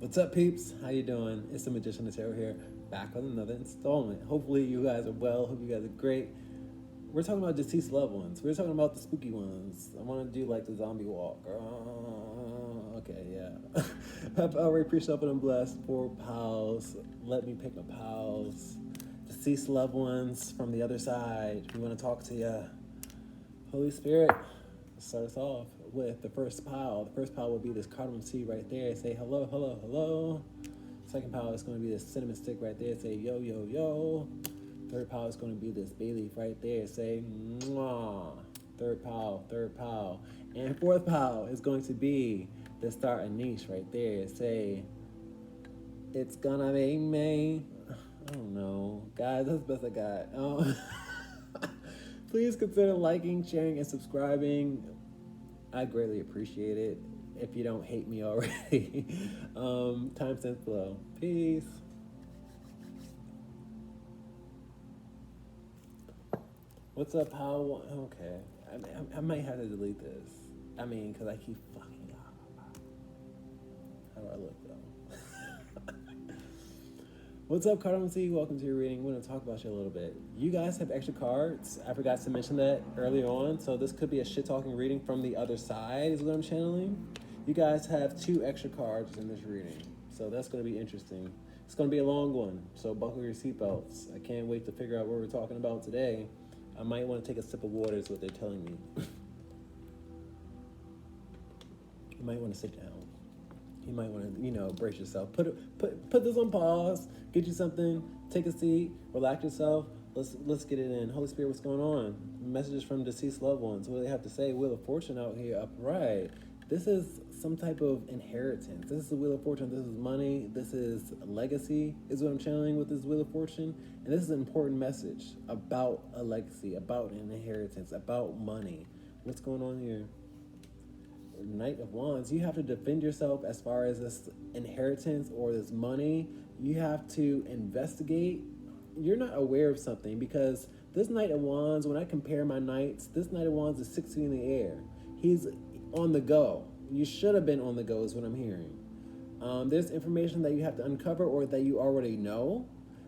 What's up, peeps? How you doing? It's the Magician of Tarot here, back with another installment. Hopefully you guys are well. Hope you guys are great. We're talking about deceased loved ones. We're talking about the spooky ones. I want to do like the zombie walk. Okay, yeah. Happy hour, appreciate and I'm blessed. 4PILES. Let me pick my pals. Deceased loved ones from the other side. We want to talk to you. Holy Spirit. Start us off with the first pile. The first pile will be this cardamom seed right there. Say hello, hello, hello. Second pile is going to be this cinnamon stick right there. Say yo, yo, yo. Third pile is going to be this bay leaf right there. Say mwah. Third pile. And fourth pile is going to be the star ANISE right there. Say it's gonna be me. I don't know. Guys, that's the best I got. Please consider liking, sharing, and subscribing. I greatly appreciate it. If you don't hate me already. Time sense flow. Peace. What's up? How? Okay. I might have to delete this. Because I keep fucking up. How do I look, though? What's up, Cardamom Seed? Welcome to your reading. We're going to talk about you a little bit. You guys have extra cards. I forgot to mention that earlier on. So this could be a shit-talking reading from the other side is what I'm channeling. You guys have 2 extra cards in this reading. So that's going to be interesting. It's going to be a long one. So buckle your seatbelts. I can't wait to figure out what we're talking about today. I might want to take a sip of water is what they're telling me. You might want to sit down. You might want to, brace yourself. Put this on pause. Get you something. Take a seat. Relax yourself. Let's get it in. Holy Spirit, what's going on? Messages from deceased loved ones. What do they have to say? Wheel of Fortune out here, upright. This is some type of inheritance. This is the Wheel of Fortune. This is money. This is legacy, is what I'm channeling with this Wheel of Fortune. And this is an important message about a legacy, about an inheritance, about money. What's going on here? Knight of Wands, you have to defend yourself as far as this inheritance or this money. You have to investigate. You're not aware of something because this Knight of Wands, when I compare my knights, this Knight of Wands is 6 feet in the air. He's on the go. You should have been on the go is what I'm hearing. There's information that you have to uncover or that you already know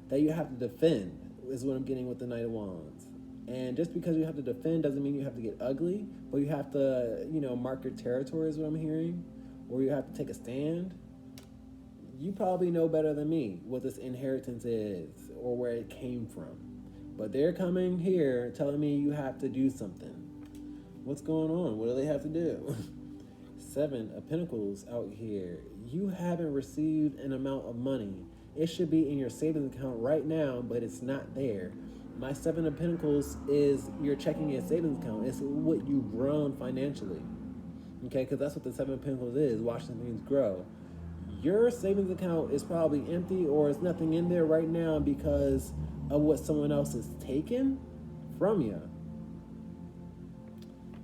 that you have to defend is what I'm getting with the Knight of Wands. And just because you have to defend doesn't mean you have to get ugly, but you have to, mark your territory is what I'm hearing, or you have to take a stand. You probably know better than me what this inheritance is or where it came from. But they're coming here telling me you have to do something. What's going on? What do they have to do? 7 of Pentacles out here. You haven't received an amount of money. It should be in your savings account right now, but it's not there. My 7 of Pentacles is you're checking your savings account. It's what you've grown financially. Okay, because that's what the 7 of Pentacles is, watching things grow. Your savings account is probably empty or it's nothing in there right now because of what someone else has taken from you.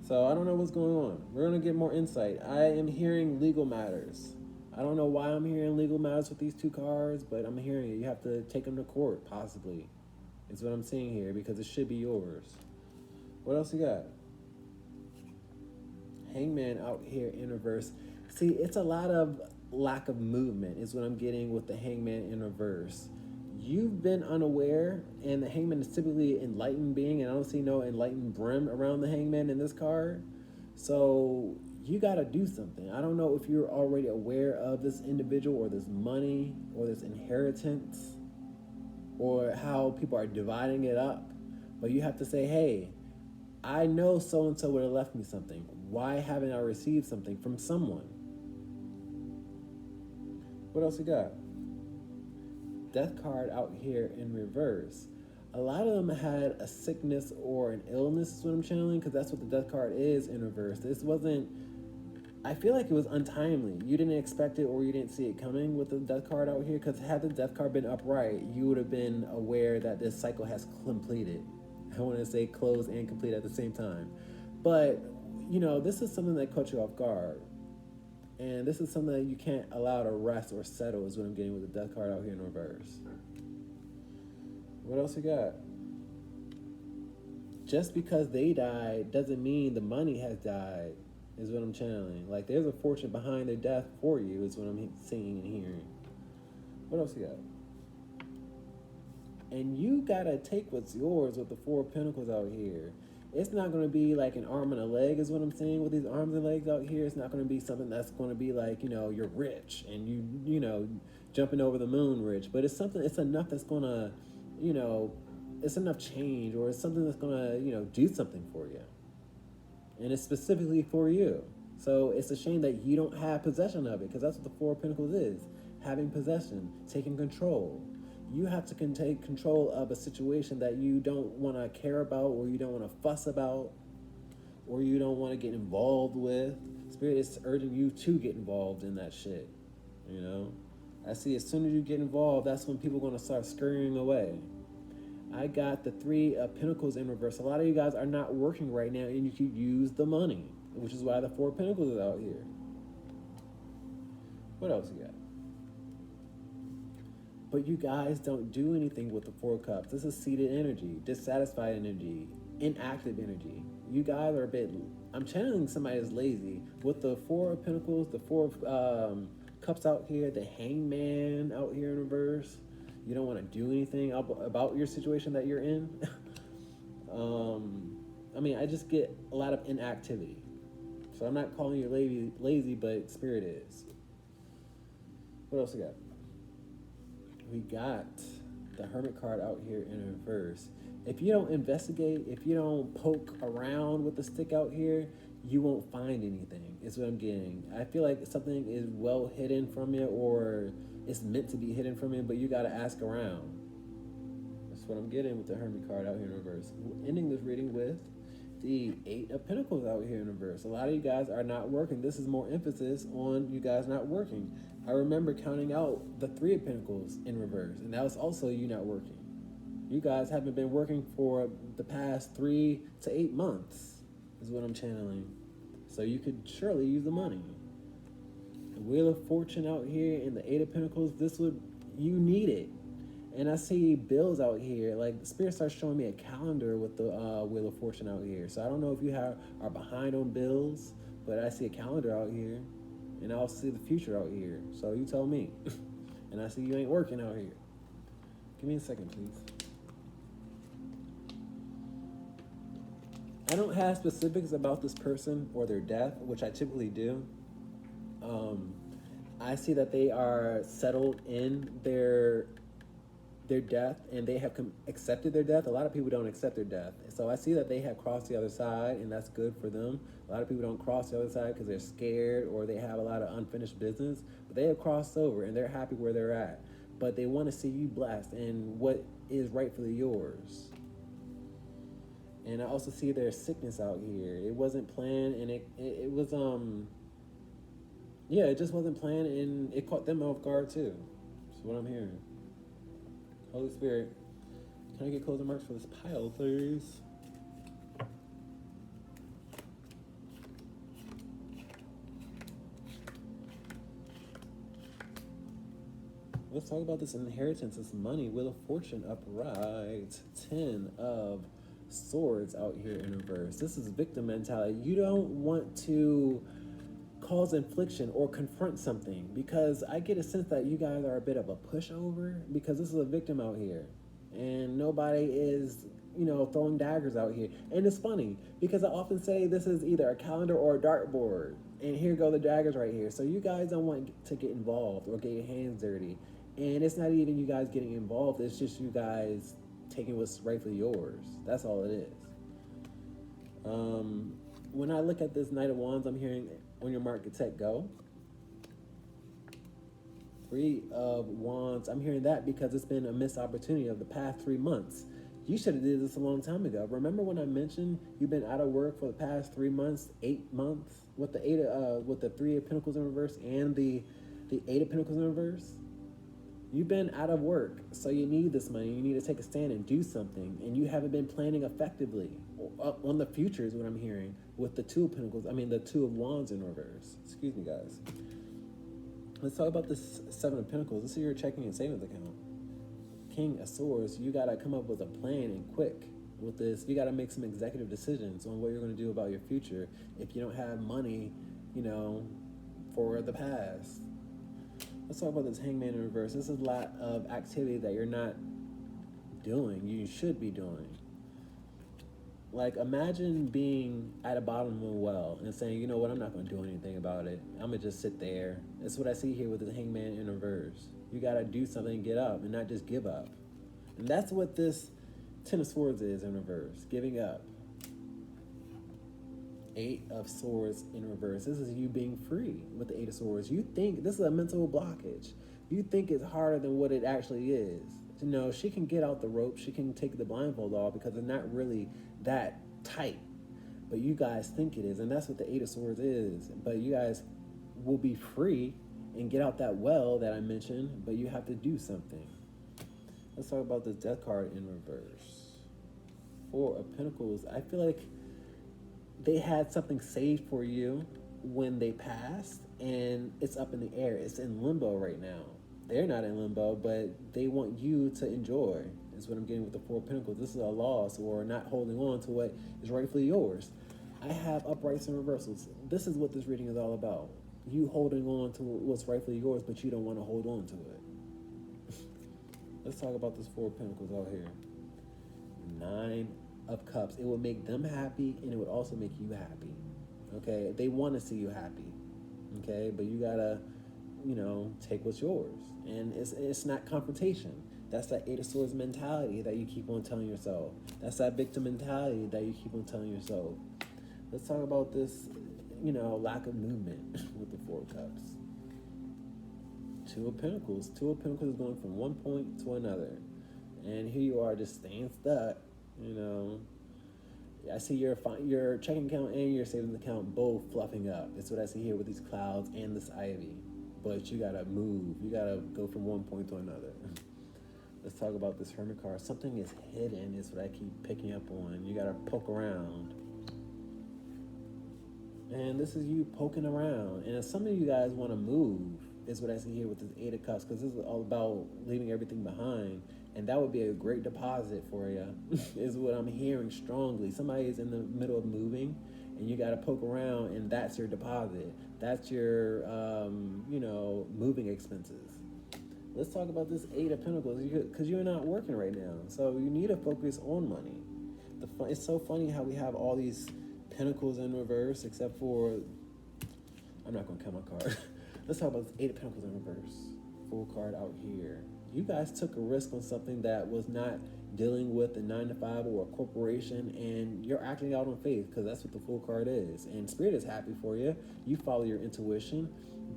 So I don't know what's going on. We're going to get more insight. I am hearing legal matters. I don't know why I'm hearing legal matters with these 2 cards, but I'm hearing it. You have to take them to court, possibly. Is what I'm seeing here because it should be yours. What else you got? Hangman out here in reverse. See, it's a lot of lack of movement is what I'm getting with the Hangman in reverse. You've been unaware, and the Hangman is typically an enlightened being, and I don't see no enlightened brim around the Hangman in this card. So you got to do something. I don't know if you're already aware of this individual or this money or this inheritance, or how people are dividing it up. But you have to say, hey, I know so-and-so would have left me something. Why haven't I received something from someone? What else you got? Death card out here in reverse. A lot of them had a sickness or an illness is what I'm channeling, because that's what the death card is in reverse. This wasn't... I feel like it was untimely. You didn't expect it or you didn't see it coming with the death card out here, because had the death card been upright, you would have been aware that this cycle has completed. I want to say closed and complete at the same time. But, this is something that caught you off guard. And this is something that you can't allow to rest or settle is what I'm getting with the death card out here in reverse. What else you got? Just because they died doesn't mean the money has died. is what I'm channeling. Like there's a fortune behind their death for you is what I'm seeing and hearing. What else you got? And you gotta take what's yours with the Four of Pentacles out here. It's not gonna be like an arm and a leg is what I'm saying with these arms and legs out here. It's not gonna be something that's gonna be like, you're rich and you know, jumping over the moon rich. But it's something, it's enough that's gonna, it's enough change, or it's something that's gonna, do something for you. And it's specifically for you. So it's a shame that you don't have possession of it, because that's what the Four of Pentacles is. Having possession, taking control. You have to take control of a situation that you don't want to care about, or you don't want to fuss about, or you don't want to get involved with. Spirit is urging you to get involved in that shit. I see as soon as you get involved, that's when people are going to start scurrying away. I got the Three of Pentacles in reverse. A lot of you guys are not working right now, and you could use the money, which is why the Four of Pentacles is out here. What else you got? But you guys don't do anything with the Four of Cups. This is seated energy, dissatisfied energy, inactive energy. You guys are a bit, I'm channeling somebody that's lazy. With the Four of Pentacles, the Four of Cups out here, the Hangman out here in reverse. You don't want to do anything about your situation that you're in. I just get a lot of inactivity. So I'm not calling you lazy, but Spirit is. What else we got? We got the Hermit card out here in reverse. If you don't investigate, if you don't poke around with the stick out here, you won't find anything, is what I'm getting. I feel like something is well hidden from you, or it's meant to be hidden from you, but you got to ask around. That's what I'm getting with the Hermit card out here in reverse. Ending this reading with the Eight of Pentacles out here in reverse. A lot of you guys are not working. This is more emphasis on you guys not working. I remember counting out the Three of Pentacles in reverse, and that was also you not working. You guys haven't been working for the past 3 to 8 months, is what I'm channeling. So you could surely use the money. The Wheel of Fortune out here and the Eight of Pentacles, you need it. And I see bills out here. Like, Spirit starts showing me a calendar with the Wheel of Fortune out here. So I don't know if you are behind on bills, but I see a calendar out here. And I also see the future out here. So you tell me. And I see you ain't working out here. Give me a second, please. I don't have specifics about this person or their death, which I typically do. I see that they are settled in their death, and they have accepted their death. A lot of people don't accept their death. So I see that they have crossed the other side, and that's good for them. A lot of people don't cross the other side because they're scared or they have a lot of unfinished business, but they have crossed over and they're happy where they're at. But they want to see you blessed and what is rightfully yours. And I also see their sickness out here. It wasn't planned, and it was it just wasn't planned, and it caught them off guard too. That's what I'm hearing. Holy Spirit, can I get closing marks for this pile, please? Let's talk about this inheritance, this money, Wheel of Fortune upright, 10 of Swords out here in reverse. This is victim mentality. You don't want to cause infliction or confront something, because I get a sense that you guys are a bit of a pushover, because this is a victim out here and nobody is, throwing daggers out here. And it's funny because I often say this is either a calendar or a dartboard, and here go the daggers right here. So you guys don't want to get involved or get your hands dirty, and it's not even you guys getting involved, it's just you guys taking what's rightfully yours. That's all it is. When I look at this Knight of Wands, I'm hearing on your mark, get set, go. Three of Wands, I'm hearing that because it's been a missed opportunity of the past 3 months. You should have did this a long time ago. Remember when I mentioned you've been out of work for the past 3 months, 8 months, with the Three of Pentacles in reverse and the Eight of Pentacles in reverse? You've been out of work, so you need this money. You need to take a stand and do something, and you haven't been planning effectively on the future is what I'm hearing with the Two of Pentacles. The Two of Wands in reverse. Excuse me, guys. Let's talk about this Seven of Pentacles. This is your checking and savings account. King of Swords, you got to come up with a plan and quick. with this. You got to make some executive decisions on what you're going to do about your future if you don't have money, for the past. Let's talk about this Hangman in reverse. This is a lot of activity that you're not doing, you should be doing. Like, imagine being at the bottom of a well and saying, you know what, I'm not going to do anything about it. I'm going to just sit there. That's what I see here with the Hangman in reverse. You got to do something and get up and not just give up. And that's what this Ten of Swords is in reverse, giving up. Eight of Swords in reverse. This is you being free with the Eight of Swords. You think this is a mental blockage. You think it's harder than what it actually is. She can get out the rope. She can take the blindfold off because it's not really that tight. But you guys think it is. And that's what the Eight of Swords is. But you guys will be free and get out that well that I mentioned. But you have to do something. Let's talk about this Death card in reverse. Four of Pentacles. I feel like they had something saved for you when they passed. And it's up in the air. It's in limbo right now. They're not in limbo, but they want you to enjoy, is what I'm getting with the Four of Pentacles. This is a loss or not holding on to what is rightfully yours. I have uprights and reversals. This is what this reading is all about. You holding on to what's rightfully yours, but you don't want to hold on to it. Let's talk about this Four of Pentacles out here. Nine of Cups. It will make them happy, and it would also make you happy. Okay? They want to see you happy. Okay? But you got to, take what's yours. And it's not confrontation. That's that Eight of Swords mentality that you keep on telling yourself. That's that victim mentality that you keep on telling yourself. Let's talk about this, lack of movement with the Four of Cups. Two of Pentacles. Two of Pentacles is going from one point to another. And here you are just staying stuck, I see your checking account and your savings account both fluffing up. That's what I see here with these clouds and this ivy. But you gotta move. You gotta go from one point to another. Let's talk about this Hermit card. Something is hidden is what I keep picking up on. You gotta poke around. And this is you poking around. And if some of you guys want to move, is what I see here with this Eight of Cups, because this is all about leaving everything behind. And that would be a great deposit for you, is what I'm hearing strongly. Somebody is in the middle of moving, and you got to poke around, and that's your deposit. That's your, moving expenses. Let's talk about this Eight of Pentacles, because you're not working right now. So you need to focus on money. It's so funny how we have all these Pentacles in reverse, except for, I'm not going to count my card. Let's talk about this Eight of Pentacles in reverse. Full card out here. You guys took a risk on something that was not dealing with a 9-to-5 or a corporation, and you're acting out on faith, because that's what the Full card is. And Spirit is happy for you. You follow your intuition.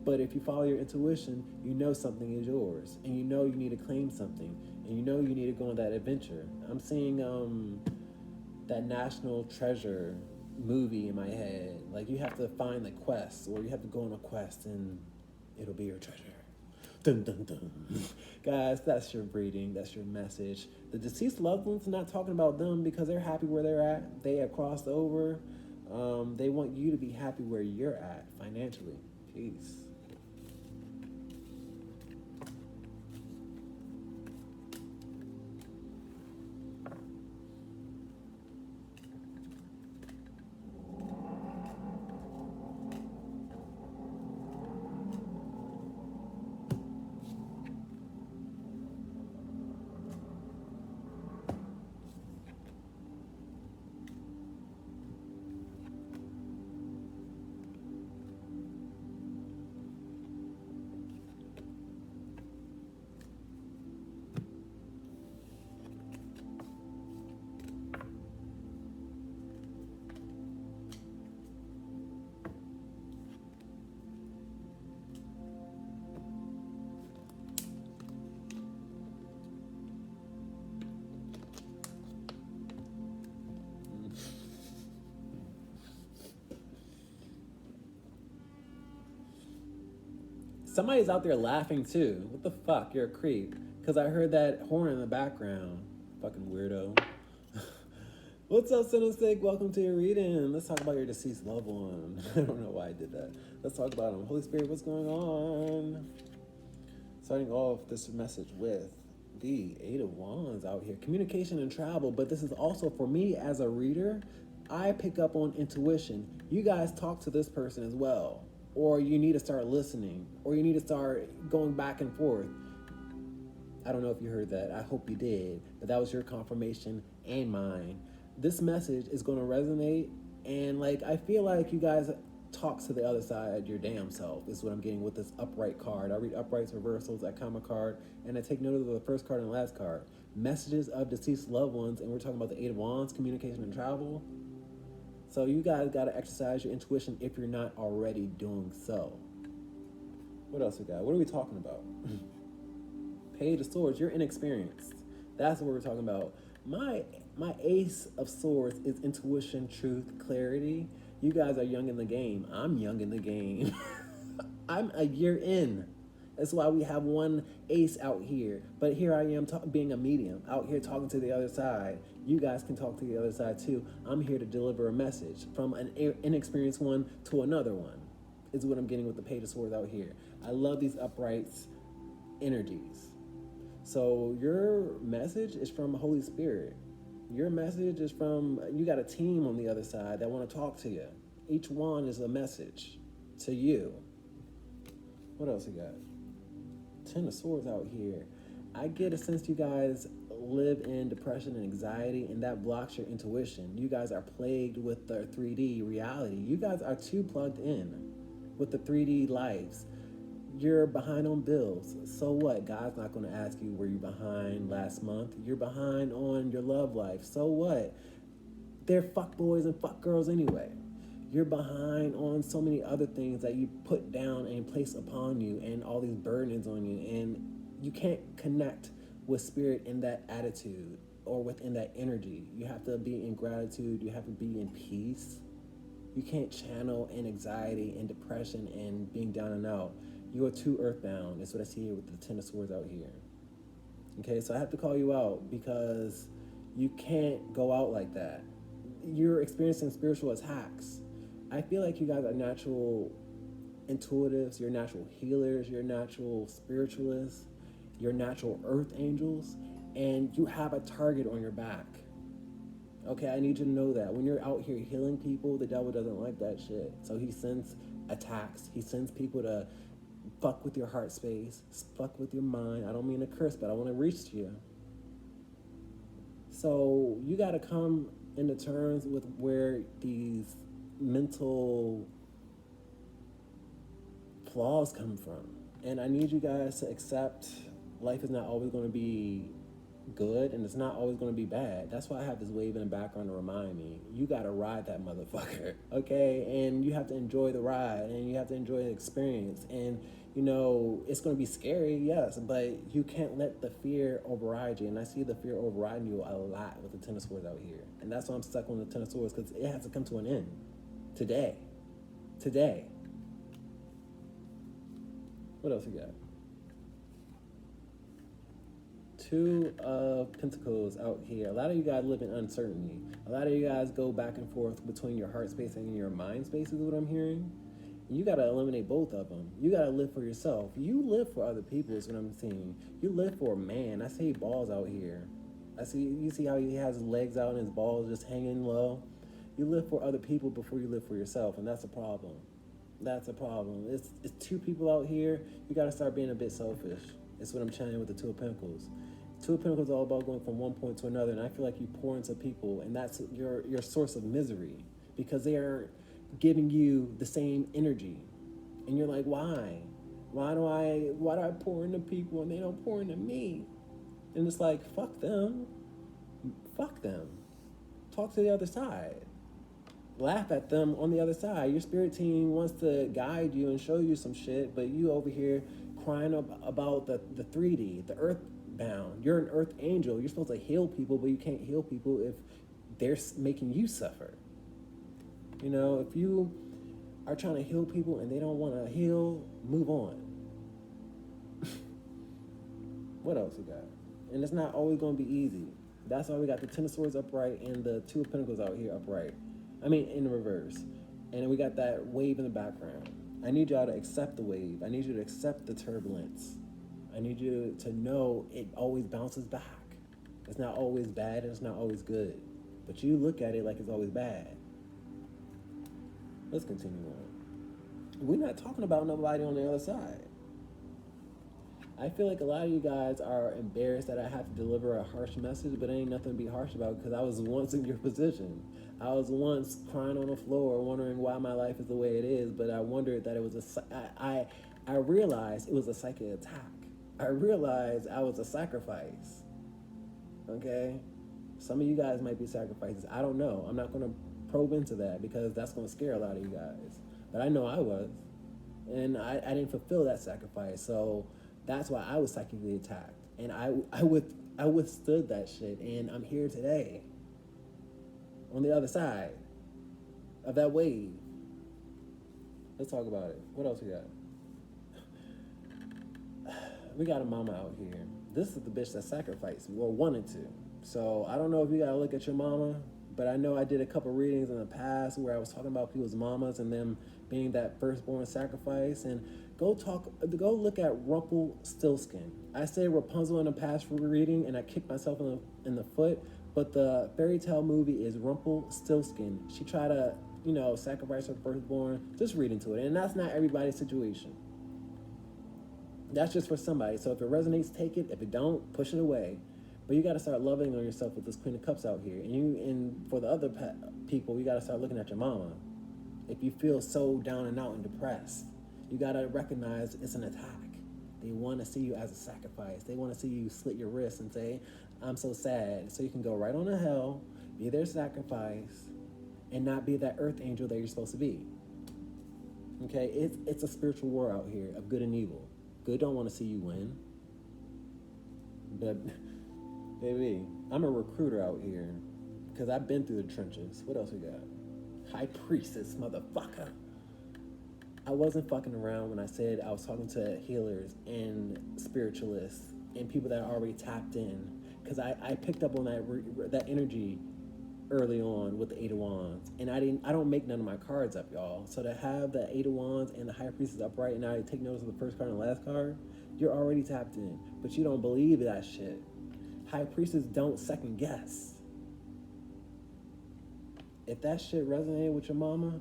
But if you follow your intuition, you know something is yours. And you know you need to claim something. And you know you need to go on that adventure. I'm seeing that National Treasure movie in my head. Like, you have to find the quest, or you have to go on a quest, and it'll be your treasure. Dun, dun, dun. Guys, that's your reading. That's your message. The deceased loved ones, not talking about them because they're happy where they're at. They have crossed over. They want you to be happy where you're at financially. Peace. Somebody's out there laughing too. What the fuck? You're a creep. Because I heard that horn in the background. Fucking weirdo. What's up, Cinestic? Welcome to your reading. Let's talk about your deceased loved one. I don't know why I did that. Let's talk about him. Holy Spirit, what's going on? Starting off this message with The Eight of Wands out here. Communication and travel, but this is also for me as a reader. I pick up on intuition. You guys talk to this person as well. Or you need to start listening. Or you need to start going back and forth. I don't know if you heard that. I hope you did. But that was your confirmation and mine. This message is going to resonate. And like, I feel like you guys talk to the other side your damn self is what I'm getting with this upright card. I read uprights, reversals, that comma card, and I take note of the first card and the last card. Messages of deceased loved ones, and we're talking about the Eight of Wands, communication and travel. So you guys got to exercise your intuition if you're not already doing so. What else we got? What are we talking about? Page of Swords, you're inexperienced. That's what we're talking about. My Ace of Swords is intuition, truth, clarity. You guys are young in the game. I'm young in the game. I'm a year in. That's why we have one ace out here. But here I am being a medium, out here talking to the other side. You guys can talk to the other side too. I'm here to deliver a message from an inexperienced one to another one, is what I'm getting with the Page of Swords out here. I love these uprights energies. So your message is from Holy Spirit. Your message is from, you got a team on the other side that want to talk to you. Each one is a message to you. What else you got? Ten of Swords out here. I get a sense you guys live in depression and anxiety, and that blocks your intuition. You guys are plagued with the 3D reality. You guys are too plugged in with the 3D lives. You're behind on bills. So what? God's not going to ask you, were you behind last month? You're behind on your love life. So what? They're fuck boys and fuck girls anyway. You're behind on so many other things that you put down and place upon you, and all these burdens on you, and you can't connect with spirit in that attitude or within that energy. You have to be in gratitude. You have to be in peace. You can't channel in anxiety and depression and being down and out. You are too earthbound. That's what I see here with the Ten of Swords out here. Okay, so I have to call you out because you can't go out like that. You're experiencing spiritual attacks. I feel like you guys are natural intuitives, you're natural healers, you're natural spiritualists, you're natural earth angels, and you have a target on your back. Okay, I need you to know that. When you're out here healing people, the devil doesn't like that shit. So he sends attacks. He sends people to fuck with your heart space, fuck with your mind. I don't mean to curse, but I want to reach to you. So you got to come into terms with where these mental flaws come from. And I need you guys to accept life is not always going to be good, and it's not always going to be bad. That's why I have this wave in the background to remind me, you got to ride that motherfucker, okay? And you have to enjoy the ride, and you have to enjoy the experience. And, you know, it's going to be scary, yes, but you can't let the fear override you. And I see the fear overriding you a lot with the Ten of Swords out here. And that's why I'm stuck on the Ten of Swords, because it has to come to an end. Today. What else you got? Two of Pentacles out here. A lot of you guys live in uncertainty. A lot of you guys go back and forth between your heart space and your mind space, is what I'm hearing. You got to eliminate both of them. You got to live for yourself. You live for other people is what I'm seeing. You live for a man. I see balls out here. You see how he has his legs out and his balls just hanging low? You live for other people before you live for yourself, and that's a problem. That's a problem. It's two people out here. You got to start being a bit selfish. It's what I'm channeling with the Two of Pentacles. Two of Pentacles is all about going from one point to another, and I feel like you pour into people, and that's your source of misery, because they aren't giving you the same energy. And you're like, why? Why do I pour into people and they don't pour into me? And it's like, fuck them. Fuck them. Talk to the other side. Laugh at them on the other side. Your spirit team wants to guide you and show you some shit, but you over here crying about the 3D, the earthbound. You're an earth angel. You're supposed to heal people, but you can't heal people if they're making you suffer. You know, if you are trying to heal people and they don't want to heal, move on. What else you got? And it's not always going to be easy. That's why we got the Ten of Swords upright and the Two of Pentacles out here upright. I mean, in the reverse. And then we got that wave in the background. I need y'all to accept the wave. I need you to accept the turbulence. I need you to know it always bounces back. It's not always bad and it's not always good. But you look at it like it's always bad. Let's continue on. We're not talking about nobody on the other side. I feel like a lot of you guys are embarrassed that I have to deliver a harsh message, but it ain't nothing to be harsh about because I was once in your position. I was once crying on the floor, wondering why my life is the way it is, but I wondered that it was I realized it was a psychic attack. I realized I was a sacrifice. Okay? Some of you guys might be sacrifices. I don't know. I'm not going to probe into that because that's going to scare a lot of you guys. But I know I was. And I didn't fulfill that sacrifice. So that's why I was psychically attacked. And I withstood that shit. And I'm here today on the other side of that wave. Let's talk about it. What else we got? We got a mama out here. This is the bitch that sacrificed or wanted to. So I don't know if you gotta look at your mama, but I know I did a couple readings in the past where I was talking about people's mamas and them being that firstborn sacrifice. And go look at Rumpelstiltskin. I say Rapunzel in a past reading, and I kicked myself in the foot. But the fairy tale movie is Rumpelstiltskin. She tried to, sacrifice her firstborn. Just read into it, and that's not everybody's situation. That's just for somebody. So if it resonates, take it. If it don't, push it away. But you got to start loving on yourself with this Queen of Cups out here. And for the other people, you got to start looking at your mama. If you feel so down and out and depressed, you got to recognize it's an attack. They want to see you as a sacrifice. They want to see you slit your wrists and say, I'm so sad. So you can go right on to hell, be their sacrifice, and not be that earth angel that you're supposed to be. Okay? It's a spiritual war out here of good and evil. Good don't want to see you win. But, baby, I'm a recruiter out here because I've been through the trenches. What else we got? High priestess, motherfucker. I wasn't fucking around when I said I was talking to healers and spiritualists and people that are already tapped in, because I picked up on that energy early on with the Eight of Wands, and I don't make none of my cards up, y'all. So to have the Eight of Wands and the High Priestess upright, and I take notice of the first card and the last card, you're already tapped in, but you don't believe that shit. High Priestess don't second guess. If that shit resonated with your mama,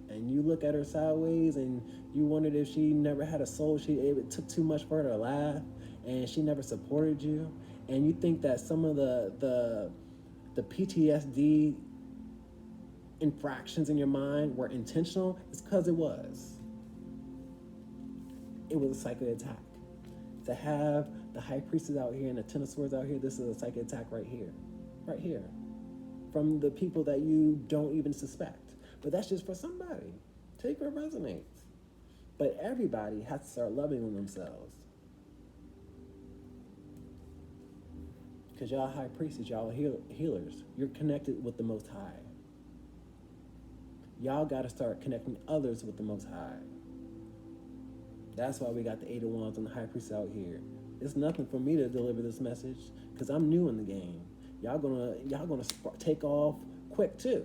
and you look at her sideways, and you wondered if she never had a soul, it took too much for her to laugh, and she never supported you, and you think that some of the PTSD infractions in your mind were intentional, it's because it was. It was a psychic attack. To have the High Priestess out here and the Ten of Swords out here, this is a psychic attack right here. Right here. From the people that you don't even suspect. But that's just for somebody. Take what resonates. But everybody has to start loving on themselves. Because y'all high priests, y'all healers. You're connected with the Most High. Y'all got to start connecting others with the Most High. That's why we got the Eight of Wands and the High Priest out here. It's nothing for me to deliver this message because I'm new in the game. Y'all gonna take off quick too.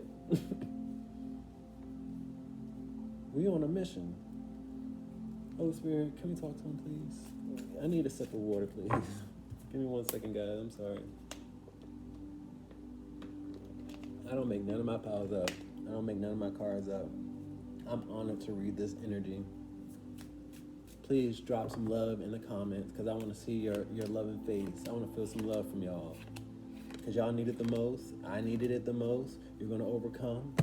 We on a mission. Holy Spirit, can we talk to him, please? I need a sip of water, please. Give me 1 second, guys. I'm sorry. I don't make none of my piles up. I don't make none of my cards up. I'm honored to read this energy. Please drop some love in the comments because I want to see your loving face. I want to feel some love from y'all. Because y'all need it the most. I needed it the most. You're going to overcome.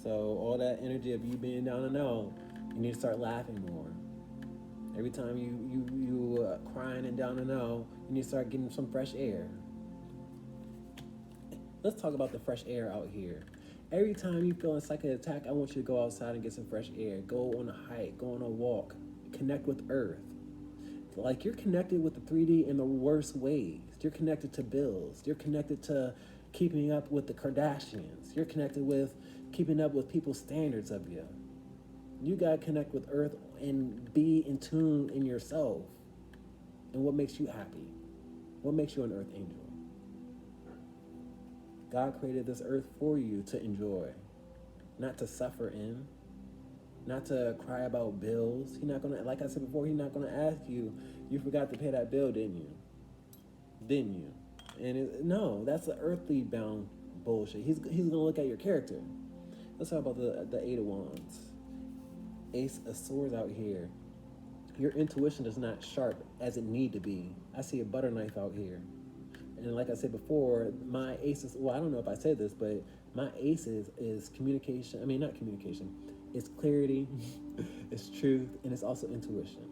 So all that energy of you being down and out, you need to start laughing more. Every time you crying and down and out, you need to start getting some fresh air. Let's talk about the fresh air out here. Every time you feel a psychic attack, I want you to go outside and get some fresh air. Go on a hike, go on a walk, connect with Earth. Like you're connected with the 3D in the worst ways. You're connected to bills. You're connected to keeping up with the Kardashians. You're connected with keeping up with people's standards of you. You got to connect with Earth and be in tune in yourself and what makes you happy. What makes you an Earth angel? God created this earth for you to enjoy, not to suffer in. not to cry about bills. He's not gonna, like I said before, he's not gonna ask you, you forgot to pay that bill, didn't you? Didn't you? And no, that's the earthly bound bullshit. He's gonna look at your character. Let's talk about the Eight of Wands. Ace of Swords out here. Your intuition is not sharp as it need to be. I see a butter knife out here. And like I said before, my aces, well, I don't know if I said this, but my aces is communication. I mean, not communication. It's clarity, it's truth, and it's also intuition.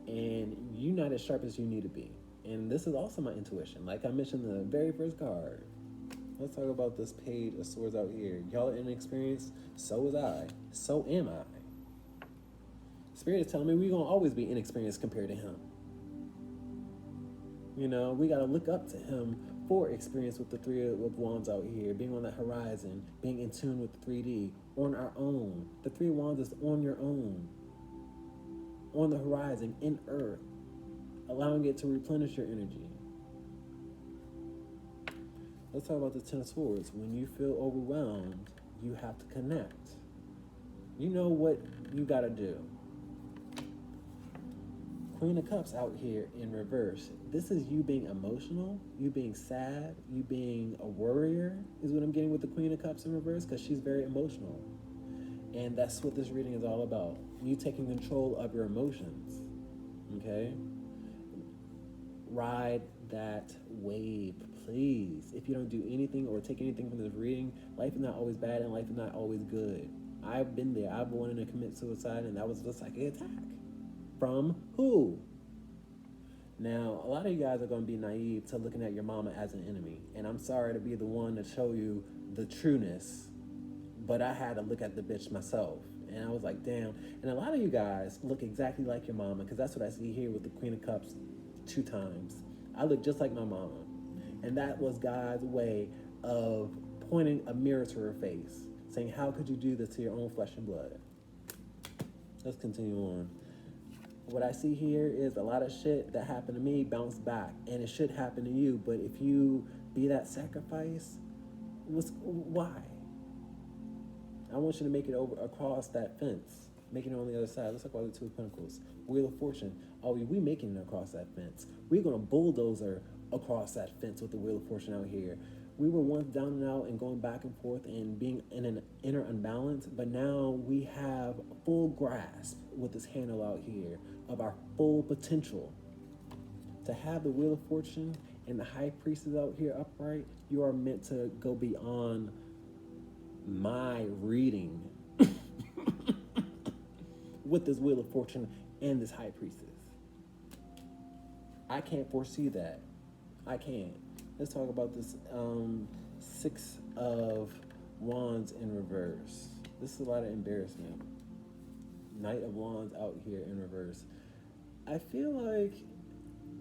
And you're not as sharp as you need to be. And this is also my intuition. Like I mentioned in the very first card. Let's talk about this Page of Swords out here. Y'all are inexperienced, so was I. So am I. Spirit is telling me we're going to always be inexperienced compared to him. You know, we got to look up to him for experience with the Three of Wands out here, being on the horizon, being in tune with the 3D, on our own. The Three of Wands is on your own, on the horizon, in Earth, allowing it to replenish your energy. Let's talk about the Ten of Swords. When you feel overwhelmed, you have to connect. You know what you got to do. Queen of Cups out here in reverse. This is you being emotional, you being sad, you being a worrier is what I'm getting with the Queen of Cups in reverse, because she's very emotional. And that's what this reading is all about. You taking control of your emotions, okay? Ride that wave, please. If you don't do anything or take anything from this reading, life is not always bad and life is not always good. I've been there. I've wanted to commit suicide, and that was just like an attack. From who? Now, a lot of you guys are going to be naive to looking at your mama as an enemy. And I'm sorry to be the one to show you the trueness, but I had to look at the bitch myself. And I was like, damn. And a lot of you guys look exactly like your mama, because that's what I see here with the Queen of Cups 2 times. I look just like my mama. And that was God's way of pointing a mirror to her face, saying, how could you do this to your own flesh and blood? Let's continue on. What I see here is a lot of shit that happened to me bounced back, and it should happen to you. But if you be that sacrifice, why? I want you to make it over across that fence, making it on the other side. Let's talk about the Two of Pentacles. Wheel of Fortune. Are we making it across that fence? We're gonna bulldozer across that fence with the Wheel of Fortune out here. We were once down and out and going back and forth and being in an inner unbalance, but now we have full grasp with this handle out here of our full potential. To have the Wheel of Fortune and the High Priestess out here upright, you are meant to go beyond my reading with this Wheel of Fortune and this High Priestess. I can't foresee that. I can't. Let's talk about this Six of Wands in reverse. This is a lot of embarrassment. Knight of Wands out here in reverse. I feel like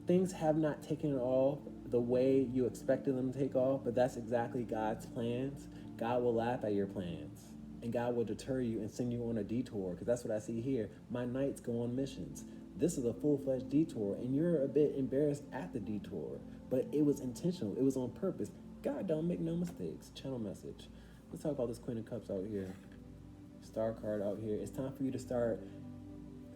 things have not taken off the way you expected them to take off, but that's exactly God's plans. God will laugh at your plans, and God will deter you and send you on a detour, because that's what I see here. My knights go on missions. This is a full-fledged detour, and you're a bit embarrassed at the detour, but it was intentional. It was on purpose. God don't make no mistakes. Channel message. Let's talk about this Queen of Cups out here. Star card out here. It's time for you to start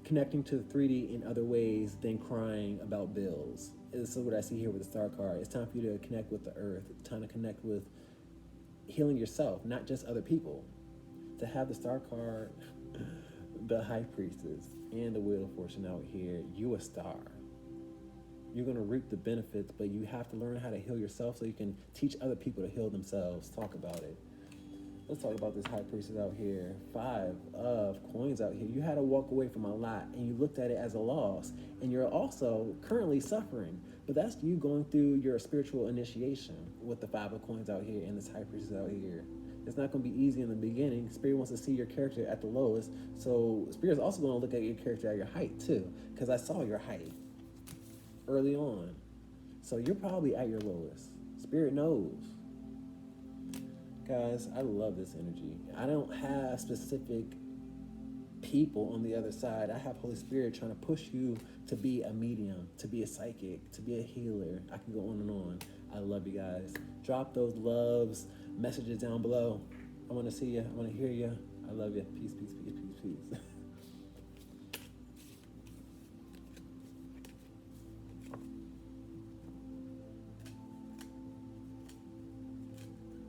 connecting to the 3D in other ways than crying about bills. This is what I see here with the Star card. It's time for you to connect with the earth. It's time to connect with healing yourself, not just other people. To have the Star card, the High Priestess, and the Wheel of Fortune out here, you a star. You're going to reap the benefits, but you have to learn how to heal yourself so you can teach other people to heal themselves. Talk about it. Let's talk about this High Priestess out here. 5 of Coins out here. You had to walk away from a lot, and you looked at it as a loss. And you're also currently suffering. But that's you going through your spiritual initiation with the 5 of Coins out here and this High Priestess out here. It's not going to be easy in the beginning. Spirit wants to see your character at the lowest. So Spirit's also going to look at your character at your height, too. Because I saw your height early on. So you're probably at your lowest. Spirit knows. Guys, I love this energy. I don't have specific people on the other side. I have Holy Spirit trying to push you to be a medium, to be a psychic, to be a healer. I can go on and on. I love you guys. Drop those loves, messages down below. I want to see you. I want to hear you. I love you. Peace, peace, peace, peace. Jeez.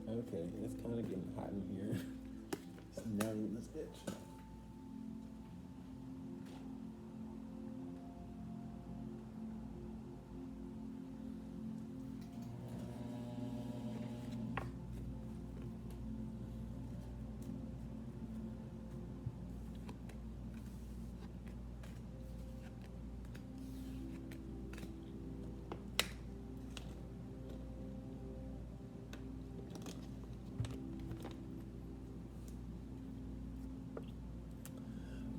Okay, it's kind of getting hot in here. It's narrowing this bitch.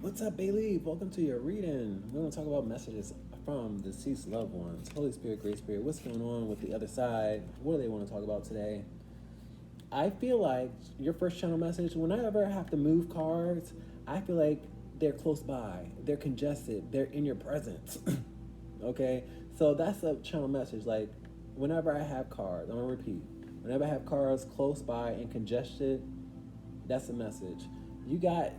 What's up, Bailey? Welcome to your reading. We're going to talk about messages from deceased loved ones. Holy Spirit, Great Spirit, what's going on with the other side? What do they want to talk about today? I feel like your first channel message, whenever I have to move cards, I feel like they're close by, they're congested, they're in your presence. Okay? So that's a channel message. Like, whenever I have cards, I'm going to repeat, whenever I have cards close by and congested, that's a message. You got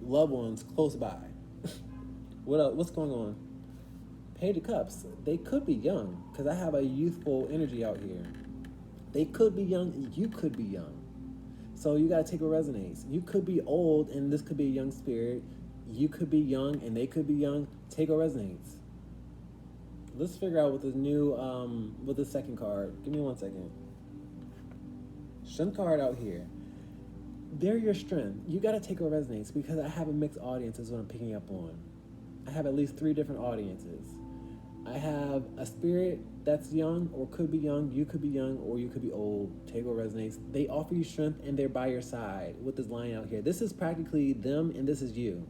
loved ones close by. What else? What's going on? Page of Cups. They could be young, because I have a youthful energy out here. They could be young. You could be young. So you got to take what resonates. You could be old, and this could be a young spirit. You could be young, and they could be young. Take what resonates. Let's figure out with this new, with the second card. Give me 1 second. Strength card out here. They're your strength. You got to take what resonates, because I have a mixed audience is what I'm picking up on. I have at least 3 different audiences. I have a spirit that's young or could be young. You could be young or you could be old. Take what resonates. They offer you strength and they're by your side with this line out here. This is practically them and this is you.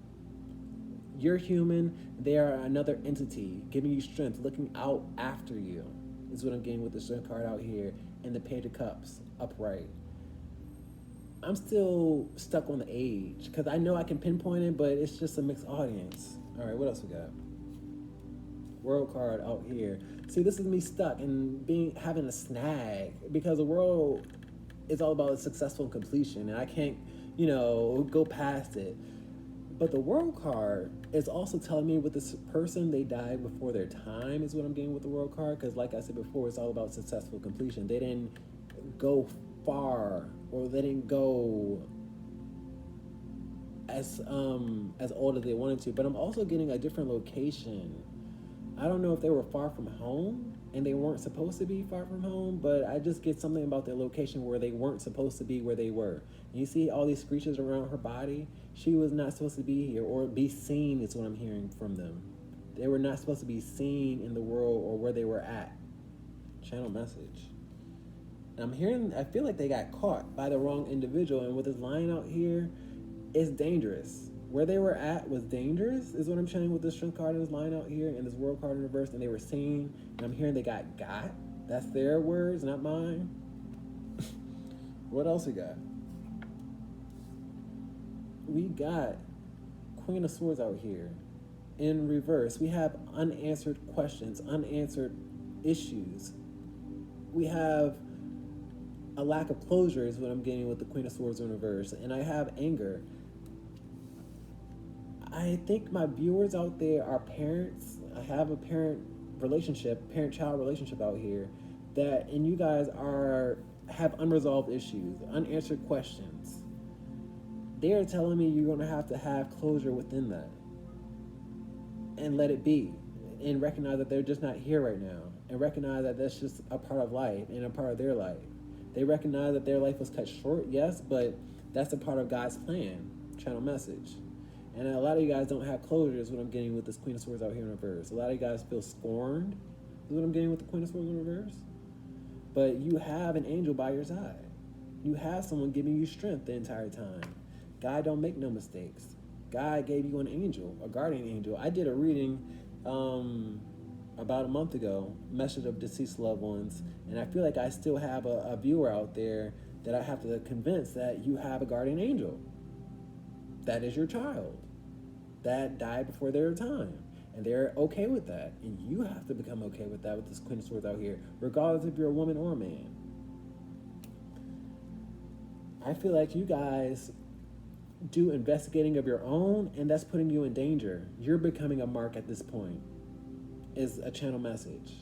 You're human. They are another entity giving you strength, looking out after you is what I'm getting with the strength card out here and the Page of Cups upright. I'm still stuck on the age because I know I can pinpoint it, but it's just a mixed audience. All right, what else we got? World card out here. See, this is me stuck and having a snag because the world is all about successful completion, and I can't, go past it. But the world card is also telling me with this person, they died before their time is what I'm getting with the world card. Because like I said before, it's all about successful completion. They didn't go far, or they didn't go as old as they wanted to. But I'm also getting a different location. I don't know if they were far from home and they weren't supposed to be far from home, but I just get something about their location where they weren't supposed to be where they were. You see all these screeches around her body? She was not supposed to be here or be seen is what I'm hearing from them. They were not supposed to be seen in the world or where they were at. Channel message. And I feel like they got caught by the wrong individual, and with this line out here, it's dangerous. Where they were at was dangerous, is what I'm channeling with this strength card in this line out here, and this world card in reverse, and they were seen, and I'm hearing they got. That's their words, not mine. What else we got? We got Queen of Swords out here. In reverse, we have unanswered questions, unanswered issues. We have a lack of closure is what I'm getting with the Queen of Swords in reverse, and I have anger. I think my viewers out there are parents. I have a parent-child relationship out here and you guys have unresolved issues, unanswered questions. They are telling me you're going to have closure within that and let it be and recognize that they're just not here right now and recognize that that's just a part of life and a part of their life. They recognize that their life was cut short, yes, but that's a part of God's plan. Channel message. And a lot of you guys don't have closure is what I'm getting with this Queen of Swords out here in reverse. A lot of you guys feel scorned is what I'm getting with the Queen of Swords in reverse. But you have an angel by your side. You have someone giving you strength the entire time. God don't make no mistakes. God gave you an angel, a guardian angel. I did a reading about a month ago, message of deceased loved ones, and I feel like I still have a viewer out there that I have to convince that you have a guardian angel. That is your child that died before their time, and they're okay with that, and you have to become okay with that with this Queen of Swords out here, regardless if you're a woman or a man. I feel like you guys do investigating of your own, and that's putting you in danger. You're becoming a mark at this point, is a channel message.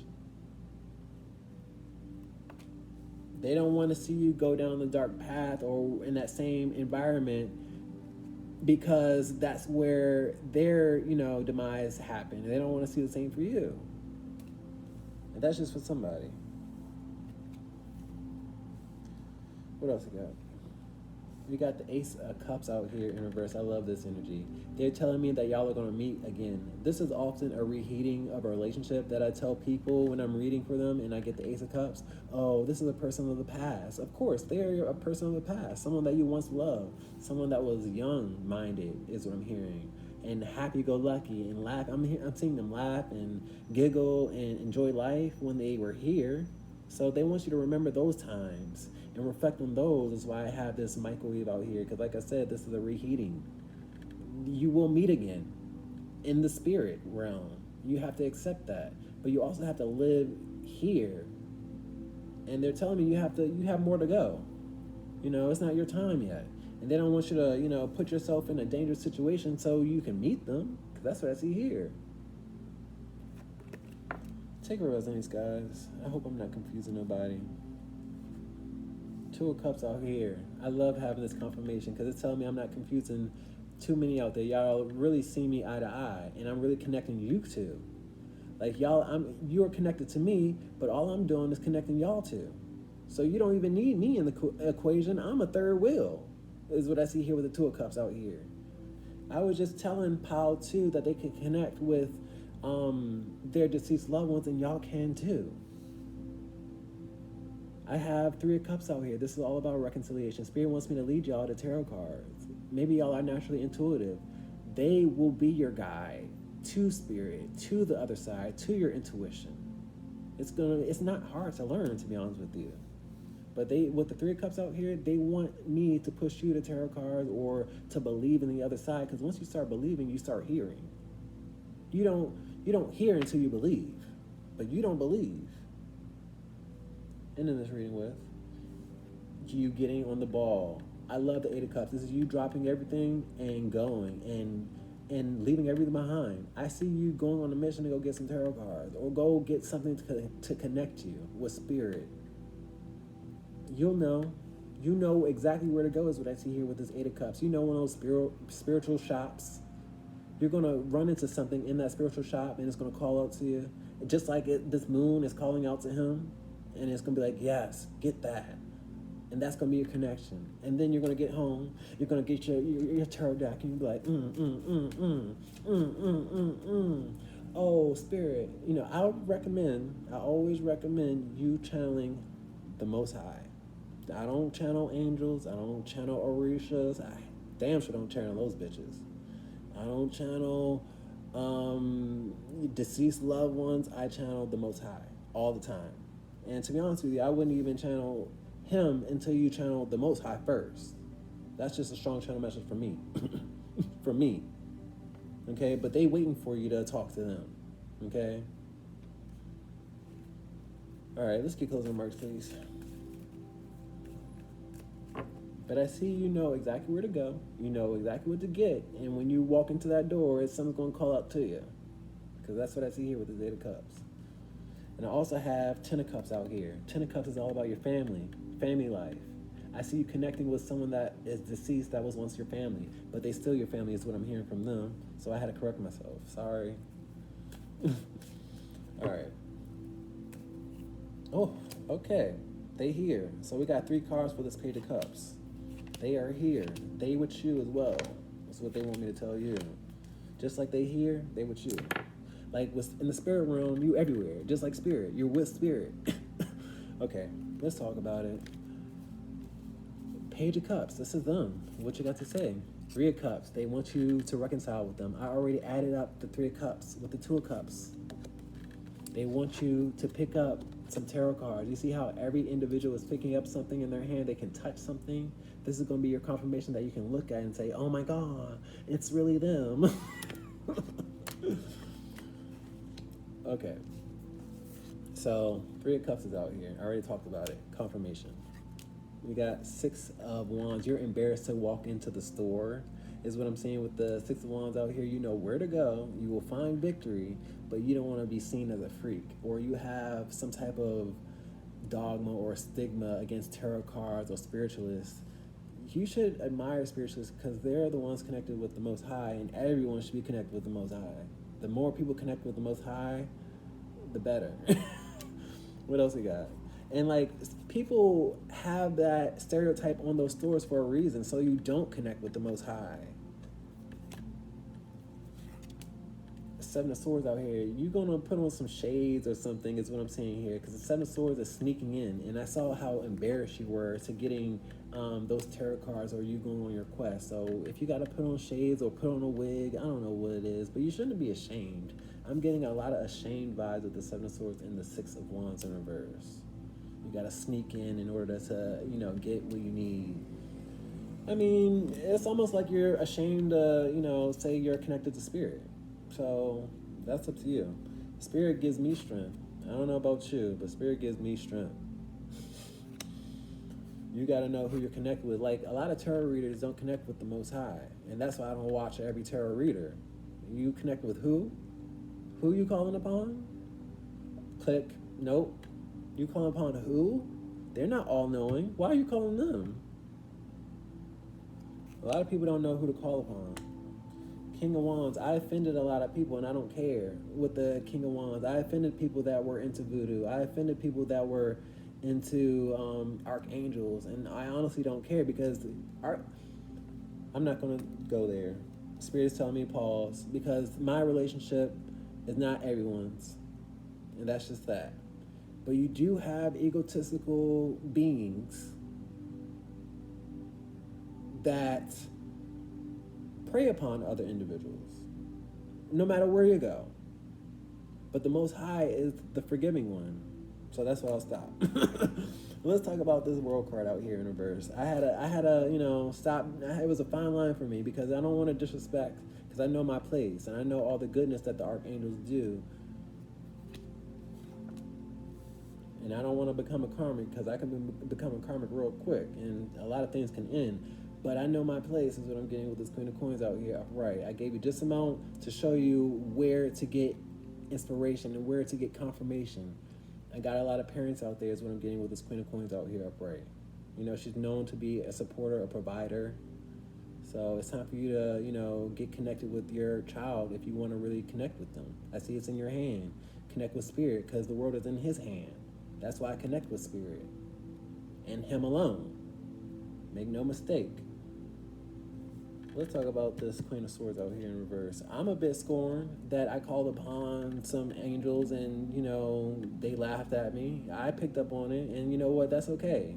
They don't want to see you go down the dark path or in that same environment, because that's where their, demise happened. They don't want to see the same for you. And that's just for somebody. What else we got? We got the Ace of Cups out here in reverse. I love this energy. They're telling me that y'all are going to meet again. This is often a reheating of a relationship that I tell people when I'm reading for them and I get the Ace of Cups. Oh, this is a person of the past. Of course, they're a person of the past. Someone that you once loved. Someone that was young-minded is what I'm hearing. And happy-go-lucky and laugh. I'm seeing them laugh and giggle and enjoy life when they were here. So they want you to remember those times and reflect on those. Is why I have this microwave out here, because like I said, this is a reheating. You will meet again in the spirit realm. You have to accept that, but you also have to live here. And they're telling me you have more to go. It's not your time yet, and they don't want you to put yourself in a dangerous situation so you can meet them, because that's what I see here. Take a resonance, guys. I hope I'm not confusing nobody. Two of Cups out here. I love having this confirmation because it's telling me I'm not confusing too many out there. Y'all really see me eye to eye, and I'm really connecting you two. Like you're connected to me, but all I'm doing is connecting y'all two. So you don't even need me in the equation. I'm a third wheel, is what I see here with the Two of Cups out here. I was just telling Pile 2 that they could connect with their deceased loved ones, and y'all can too. I have Three of Cups out here. This is all about reconciliation. Spirit wants me to lead y'all to tarot cards. Maybe y'all are naturally intuitive. They will be your guide to spirit, to the other side, to your intuition. It's not hard to learn, to be honest with you. But with the Three of Cups out here, they want me to push you to tarot cards or to believe in the other side, because once you start believing, you start hearing. You don't hear until you believe, but you don't believe. And in this reading with you getting on the ball. I love the Eight of Cups. This is you dropping everything and going and leaving everything behind. I see you going on a mission to go get some tarot cards or go get something to connect you with spirit. You know exactly where to go, is what I see here with this Eight of Cups. One of those spiritual shops. You're going to run into something in that spiritual shop, and it's going to call out to you. Just like this moon is calling out to him, and it's going to be like, yes, get that. And that's going to be your connection. And then you're going to get home, you're going to get your tarot deck, and you'll be like, Oh, spirit. I always recommend you channeling the Most High. I don't channel angels. I don't channel orishas. I damn sure don't channel those bitches. I don't channel deceased loved ones. I channel the Most High all the time. And to be honest with you, I wouldn't even channel him until you channel the Most High first. That's just a strong channel message for me. For me. Okay? But they waiting for you to talk to them. Okay? All right, let's get closing remarks, please. But I see you know exactly where to go. You know exactly what to get. And when you walk into that door, something's going to call out to you. Because that's what I see here with the Eight of Cups. And I also have Ten of Cups out here. Ten of Cups is all about your family life. I see you connecting with someone that is deceased that was once your family. But they still your family is what I'm hearing from them. So I had to correct myself. Sorry. All right. Oh, okay. They here. So we got 3 cards for this Page of Cups. They are here. They with you as well. That's what they want me to tell you. Just like they here, they with you. Like in the spirit realm, you everywhere. Just like spirit. You're with spirit. Okay, let's talk about it. Page of Cups. This is them. What you got to say? 3 of Cups. They want you to reconcile with them. I already added up the 3 of Cups with the 2 of Cups. They want you to pick up some tarot cards. You see how every individual is picking up something in their hand. They can touch something. This is going to be your confirmation that you can look at and say, oh my God, it's really them. Okay. So 3 of Cups is out here. I already talked about it. Confirmation. We got Six of Wands. You're embarrassed to walk into the store, is what I'm saying with the Six of Wands out here. You know where to go. You will find victory, but you don't want to be seen as a freak. Or you have some type of dogma or stigma against tarot cards or spiritualists. You should admire spiritualists because they're the ones connected with the Most High, and everyone should be connected with the Most High. The more people connect with the Most High, the better. What else we got? And like, people have that stereotype on those stores for a reason, so you don't connect with the Most High. Seven of Swords out here, you're gonna put on some shades or something, is what I'm saying here, because the Seven of Swords is sneaking in, and I saw how embarrassed you were to getting those tarot cards, or you going on your quest. So if you got to put on shades or put on a wig, I don't know what it is, but you shouldn't be ashamed. I'm getting a lot of ashamed vibes with the Seven of Swords and the Six of Wands in reverse. You got to sneak in order to, get what you need. I mean, it's almost like you're ashamed to, say you're connected to spirit. So that's up to you. Spirit gives me strength. I don't know about you, but spirit gives me strength. You got to know who you're connected with. Like, a lot of tarot readers don't connect with the Most High, and that's why I don't watch every tarot reader. You connect with who? Who you calling upon? Click. Nope. You calling upon who? They're not all-knowing. Why are you calling them? A lot of people don't know who to call upon. King of Wands. I offended a lot of people, and I don't care. With the King of Wands, I offended people that were into voodoo. I offended people that were into archangels, and I honestly don't care, because I'm not going to go there. Spirit is telling me pause, because my relationship is not everyone's, and that's just that. But you do have egotistical beings that prey upon other individuals, no matter where you go. But the Most High is the forgiving one. So that's why I'll stop. Let's talk about this World card out here in reverse. I had a stop. It was a fine line for me, because I don't want to disrespect, because I know my place and I know all the goodness that the archangels do. And I don't want to become a karmic, because I can become a karmic real quick, and a lot of things can end. But I know my place, is what I'm getting with this Queen of Coins out here. Right, I gave you just amount to show you where to get inspiration and where to get confirmation. I got a lot of parents out there, is what I'm getting with this Queen of Coins out here upright. She's known to be a supporter, a provider. So it's time for you to, get connected with your child if you want to really connect with them. I see it's in your hand. Connect with spirit, because the world is in his hand. That's why I connect with spirit. And him alone. Make no mistake. Let's talk about this Queen of Swords out here in reverse. I'm a bit scorned that I called upon some angels and, they laughed at me. I picked up on it, and you know what? That's okay.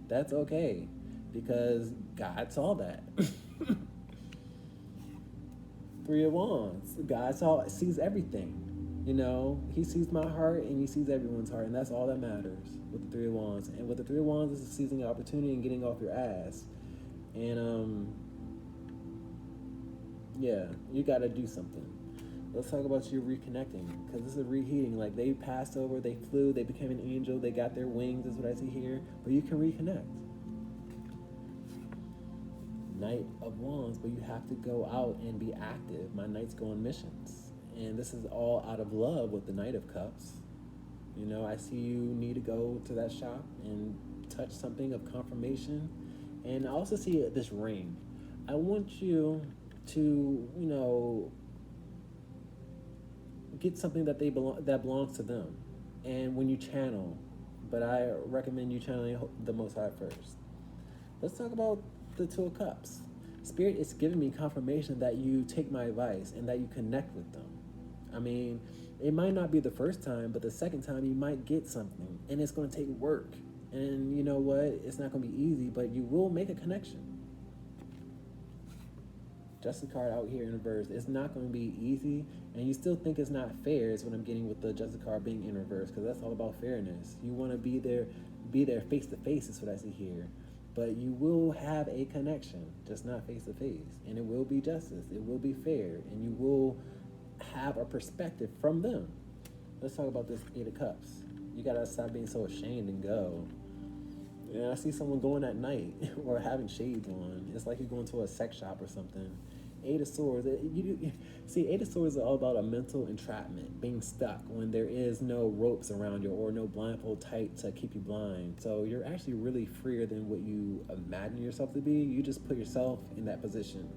That's okay, because God saw that. Three of Wands. God sees everything. He sees my heart, and he sees everyone's heart, and that's all that matters with the Three of Wands. And with the Three of Wands, is seizing the opportunity and getting off your ass. And yeah, you got to do something. Let's talk about you reconnecting, because this is reheating. Like, they passed over, they flew, they became an angel, they got their wings, is what I see here. But you can reconnect. Knight of Wands, but you have to go out and be active. My knights go on missions. And this is all out of love with the Knight of Cups. I see you need to go to that shop and touch something of confirmation. And I also see this ring. I want you to, get something that belongs to them. And when you channel, but I recommend you channeling the Most High first. Let's talk about the Two of Cups. Spirit is giving me confirmation that you take my advice and that you connect with them. I mean, it might not be the first time, but the second time you might get something, and it's going to take work. And you know what? It's not going to be easy, but you will make a connection. Justice card out here in reverse. It's not going to be easy, and you still think it's not fair, is what I'm getting with the Justice card being in reverse, because that's all about fairness. You want to be there face to face, is what I see here. But you will have a connection, just not face to face. And it will be justice. It will be fair, and you will have a perspective from them. Let's talk about this Eight of Cups. You gotta stop being so ashamed and go. And I see someone going at night or having shades on. It's like you're going to a sex shop or something. Eight of Swords. See, Eight of Swords is all about a mental entrapment, being stuck when there is no ropes around you or no blindfold tight to keep you blind. So you're actually really freer than what you imagine yourself to be. You just put yourself in that position.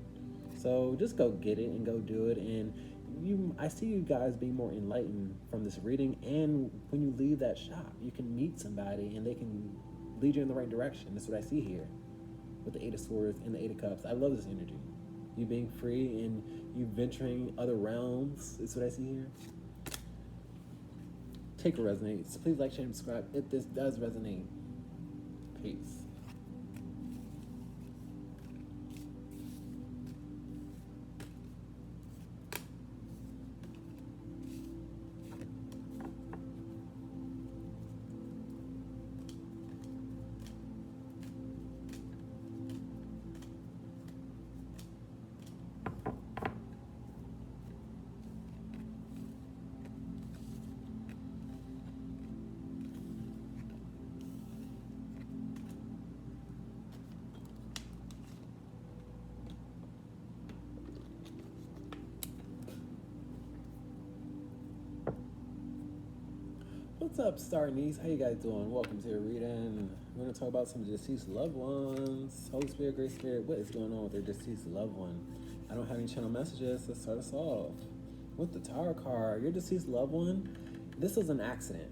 So just go get it and go do it. And I see you guys being more enlightened from this reading. And when you leave that shop, you can meet somebody and they can lead you in the right direction. That's what I see here with the Eight of Swords and the Eight of Cups. I love this energy. You being free and you venturing other realms is what I see here. Take a resonate. So please like, share, and subscribe if this does resonate. Peace. What's up, Star Niece? How you guys doing? Welcome to your reading. We're going to talk about some deceased loved ones. Holy Spirit, Great Spirit, what is going on with their deceased loved one? I don't have any channel messages. Let's start us off. With the Tower card, your deceased loved one, this is an accident.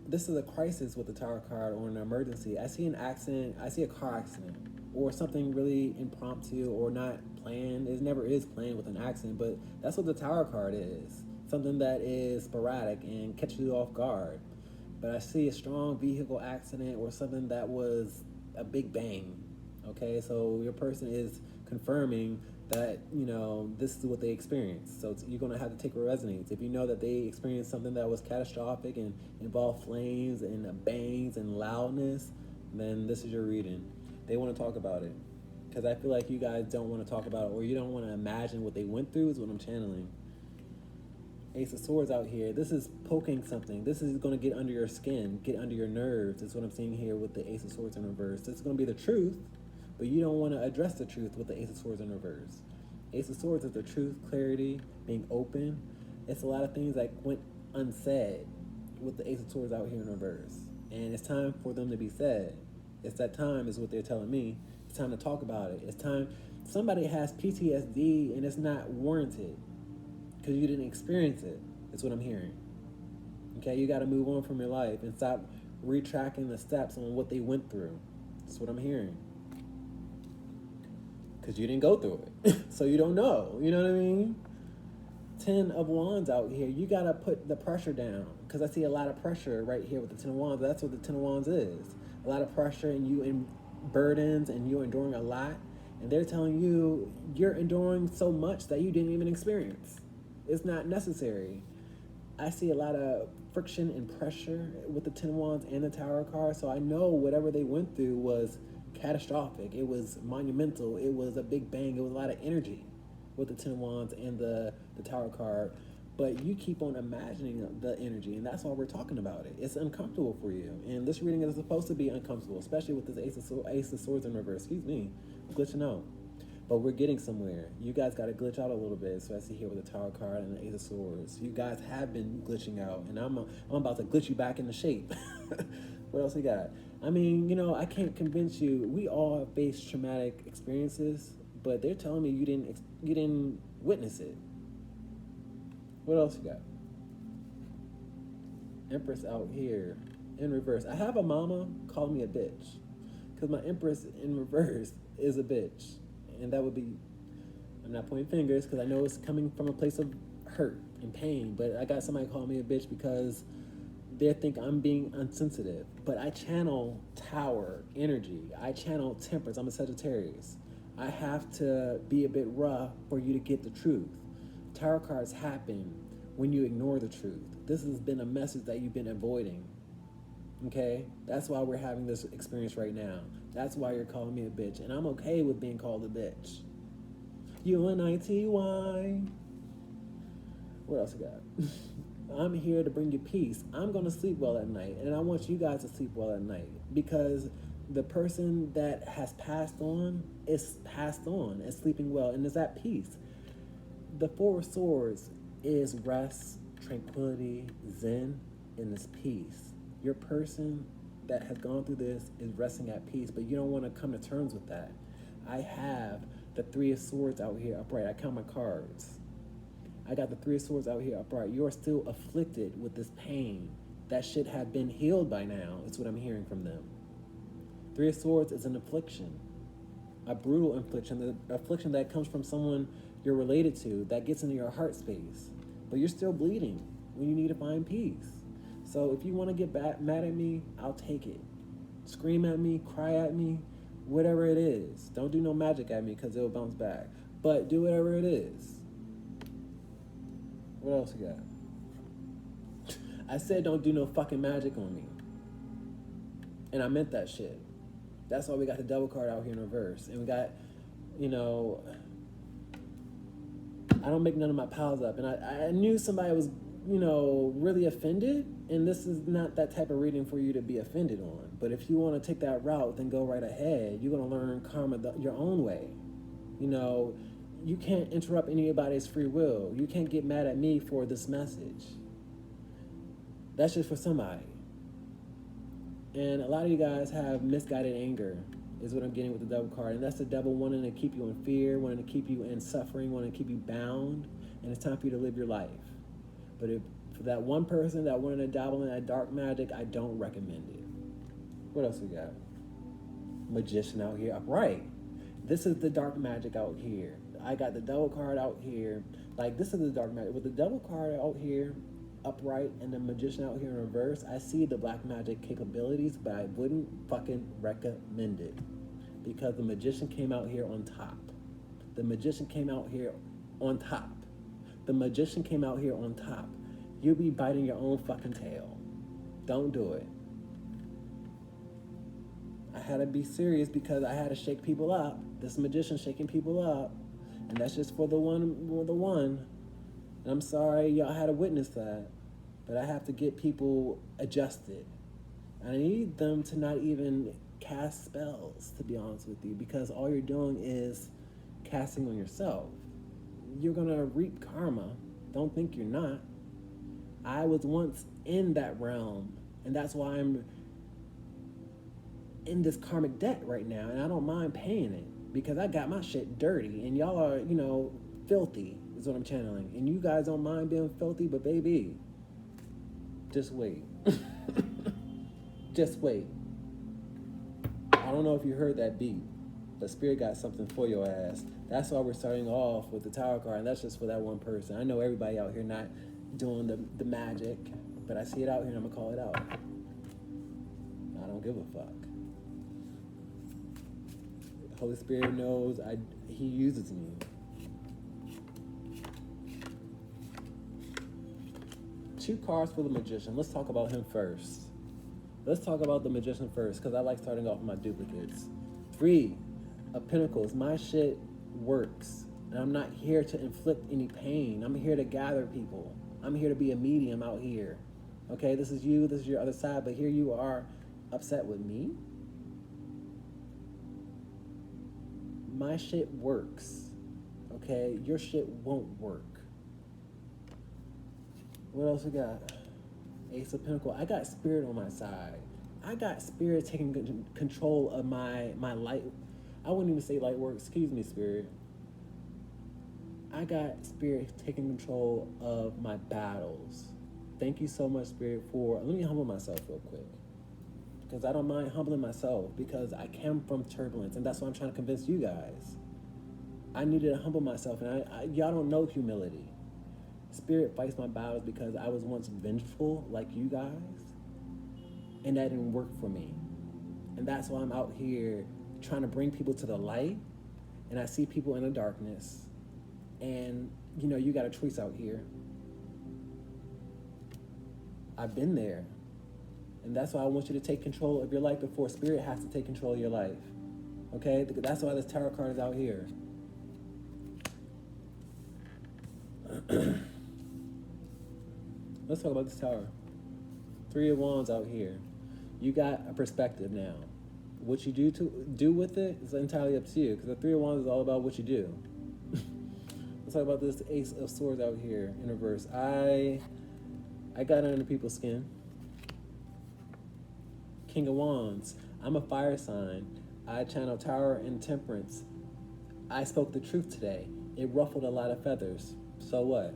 This is a crisis with the Tower card or an emergency. I see an accident. I see a car accident or something really impromptu or not planned. It never is planned with an accident, but that's what the Tower card is. Something that is sporadic and catches you off guard. But I see a strong vehicle accident or something that was a big bang. Okay, so your person is confirming that, this is what they experienced. So you're going to have to take a resonance. If you know that they experienced something that was catastrophic and involved flames and bangs and loudness, then this is your reading. They want to talk about it. Because I feel like you guys don't want to talk about it or you don't want to imagine what they went through is what I'm channeling. Ace of Swords out here. This is poking something. This is going to get under your skin, get under your nerves. That's what I'm seeing here with the Ace of Swords in reverse. This is going to be the truth, but you don't want to address the truth with the Ace of Swords in reverse. Ace of Swords is the truth, clarity, being open. It's a lot of things that went unsaid with the Ace of Swords out here in reverse. And it's time for them to be said. It's that time is what they're telling me. It's time to talk about it. It's time. Somebody has PTSD and it's not warranted. Because you didn't experience it. That's what I'm hearing. Okay, you got to move on from your life and stop retracking the steps on what they went through. That's what I'm hearing. Because you didn't go through it. So you don't know. You know what I mean? 10 of Wands out here. You got to put the pressure down. Because I see a lot of pressure right here with the 10 of Wands. That's what the 10 of Wands is. A lot of pressure and you in burdens and you're enduring a lot. And they're telling you you're enduring so much that you didn't even experience. It's not necessary. I see a lot of friction and pressure with the 10 of Wands and the Tower card, so I know whatever they went through was catastrophic. It was monumental. It was a big bang. It was a lot of energy with the 10 of Wands and the Tower card, but you keep on imagining the energy, and that's why we're talking about it. It's uncomfortable for you, and this reading is supposed to be uncomfortable, especially with this Ace of Swords in reverse. Excuse me. I'm glitching out. But we're getting somewhere. You guys got to glitch out a little bit. So I see here with the Tower card and the Ace of Swords. You guys have been glitching out, and I'm about to glitch you back into shape. What else we got? I mean, I can't convince you. We all have faced traumatic experiences, but they're telling me you didn't witness it. What else you got? Empress out here in reverse. I have a mama call me a bitch because my Empress in reverse is a bitch. And that would be, I'm not pointing fingers because I know it's coming from a place of hurt and pain, but I got somebody call me a bitch because they think I'm being insensitive. But I channel Tower energy. I channel Temperance. I'm a Sagittarius. I have to be a bit rough for you to get the truth. Tower cards happen when you ignore the truth. This has been a message that you've been avoiding. Okay? That's why we're having this experience right now. That's why you're calling me a bitch. And I'm okay with being called a bitch. UNITY. What else you got? I'm here to bring you peace. I'm going to sleep well at night. And I want you guys to sleep well at night. Because The person that has passed on is passed on, is sleeping well, and is at peace. The Four of Swords is rest, tranquility, zen, and this peace. Your person that has gone through this is resting at peace, but you don't want to come to terms with that. I have the Three of Swords out here upright. I count my cards. I got the Three of Swords out here upright. You are still afflicted with this pain. That should have been healed by now, is what I'm hearing from them. Three of Swords is an affliction, a brutal affliction, the affliction that comes from someone you're related to, that gets into your heart space. But you're still bleeding when you need to find peace. So if you want to get mad at me, I'll take it. Scream at me, cry at me, whatever it is. Don't do no magic at me because it'll bounce back. But do whatever it is. What else you got? I said don't do no fucking magic on me. And I meant that shit. That's why we got the Devil card out here in reverse. And we got, you know, I don't make none of my pals up. And I knew somebody was, you know, really offended. And this is not that type of reading for you to be offended on. But if you want to take that route, then go right ahead. You're going to learn karma your own way. You know, you can't interrupt anybody's free will. You can't get mad at me for this message. That's just for somebody. And a lot of you guys have misguided anger, is what I'm getting with the Devil card. And that's the devil wanting to keep you in fear, wanting to keep you in suffering, wanting to keep you bound. And it's time for you to live your life. But if for that one person that wanted to dabble in that dark magic, I don't recommend it. What else we got? Magician out here upright. This is the dark magic out here. I got the Devil card out here. Like, this is the dark magic. With the Devil card out here upright and the Magician out here in reverse, I see the black magic capabilities, but I wouldn't fucking recommend it. Because the Magician came out here on top. The Magician came out here on top. The Magician came out here on top. You'll be biting your own fucking tail. Don't do it. I had to be serious because I had to shake people up. This Magician shaking people up. And that's just for the one. And I'm sorry y'all had to witness that. But I have to get people adjusted. I need them to not even cast spells, to be honest with you, because all you're doing is casting on yourself. You're going to reap karma. Don't think you're not. I was once in that realm, and that's why I'm in this karmic debt right now, and I don't mind paying it because I got my shit dirty, and y'all are, you know, filthy is what I'm channeling. And you guys don't mind being filthy, but baby, just wait. Just wait. I don't know if you heard that beat, but Spirit got something for your ass. That's why we're starting off with the Tower card, and that's just for that one person. I know everybody out here not doing the magic, but I see it out here and I'm gonna call it out. I don't give a fuck. Holy Spirit knows He uses me. Two cards for the Magician. Let's talk about him first. Let's talk about the Magician first, because I like starting off with my duplicates. 3 of Pentacles. My shit works. And I'm not here to inflict any pain. I'm here to gather people. I'm here to be a medium out here. Okay, this is you, this is your other side, but here you are upset with me. My shit works. Okay, your shit won't work. What else we got? Ace of Pentacles. I got Spirit on my side. I got Spirit taking control of my light. I wouldn't even say light work. Excuse me, Spirit. I got Spirit taking control of my battles. Thank you so much, Spirit, for... Let me humble myself real quick. Because I don't mind humbling myself, because I came from turbulence, and that's what I'm trying to convince you guys. I needed to humble myself, and y'all don't know humility. Spirit fights my battles because I was once vengeful like you guys, and that didn't work for me. And that's why I'm out here trying to bring people to the light, and I see people in the darkness, and you know, you got a choice out here. I've been there, and that's why I want you to take control of your life before Spirit has to take control of your life. Okay, that's why this tarot card is out here. Let's talk about this tower. 3 of Wands out here. You got a perspective now. What you do with it is entirely up to you, because the Three of Wands is all about what you do. Let's talk about this Ace of Swords out here in reverse. I got under people's skin. King of Wands. I'm a fire sign. I channel Tower and Temperance. I spoke the truth today. It ruffled a lot of feathers. So what?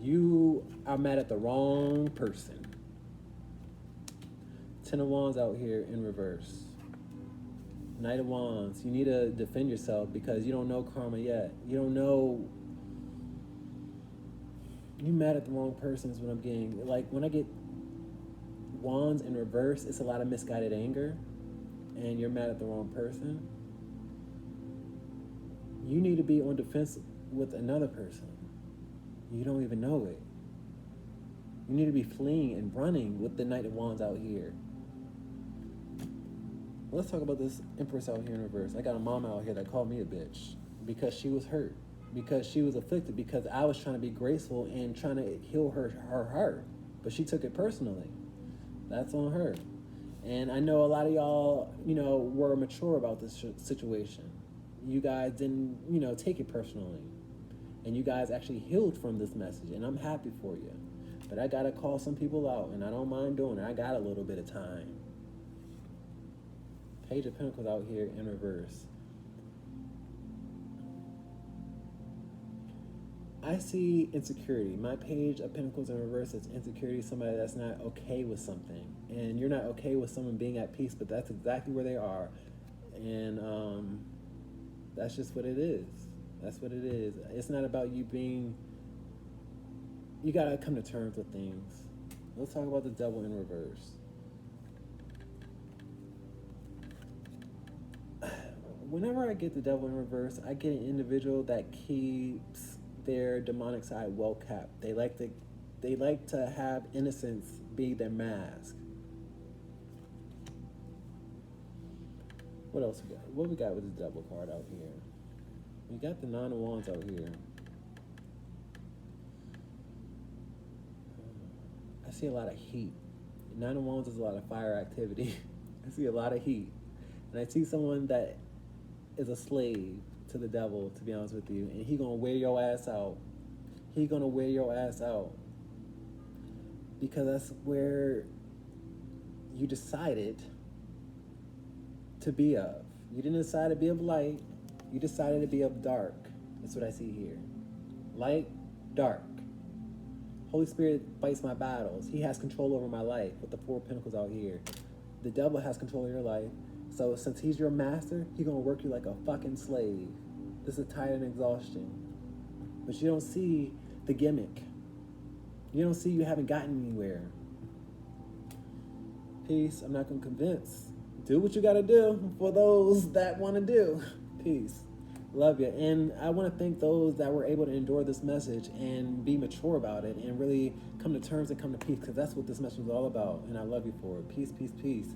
You are mad at the wrong person. Ten of Wands out here in reverse. Knight of Wands. You need to defend yourself because you don't know karma yet. You don't know. You mad at the wrong person is what I'm getting. Like, when I get Wands in reverse, it's a lot of misguided anger, and you're mad at the wrong person. You need to be on defense with another person. You don't even know it. You need to be fleeing and running with the Knight of Wands out here. Let's talk about this Empress out here in reverse. I got a mama out here that called me a bitch because she was hurt, because she was afflicted, because I was trying to be graceful and trying to heal her heart, but she took it personally. That's on her. And I know a lot of y'all, were mature about this situation. You guys didn't, take it personally. And you guys actually healed from this message, and I'm happy for you. But I gotta call some people out, and I don't mind doing it. I got a little bit of time. Page of Pentacles out here in reverse. I see insecurity. My Page of Pentacles in reverse is insecurity, somebody that's not okay with something. And you're not okay with someone being at peace, but that's exactly where they are. And that's just what it is. That's what it is. It's not about you being... You gotta come to terms with things. Let's talk about the Devil in reverse. Whenever I get the Devil in reverse, I get an individual that keeps their demonic side well kept. They like to have innocence be their mask. What else we got? What we got with the Devil card out here? We got the Nine of Wands out here. I see a lot of heat. Nine of Wands is a lot of fire activity. I see a lot of heat. And I see someone that is a slave to the devil, to be honest with you, and he gonna wear your ass out. He gonna wear your ass out. Because that's where you decided to be of. You didn't decide to be of light. You decided to be of dark. That's what I see here. Light, dark. Holy Spirit fights my battles. He has control over my life with the Four of Pentacles out here. The devil has control of your life. So since he's your master, he's gonna work you like a fucking slave. This is tired and exhaustion. But you don't see the gimmick. You don't see you haven't gotten anywhere. Peace. I'm not gonna convince. Do what you gotta do for those that wanna do. Peace. Love you. And I wanna thank those that were able to endure this message and be mature about it and really come to terms and come to peace, because that's what this message is all about. And I love you for it. Peace, peace, peace.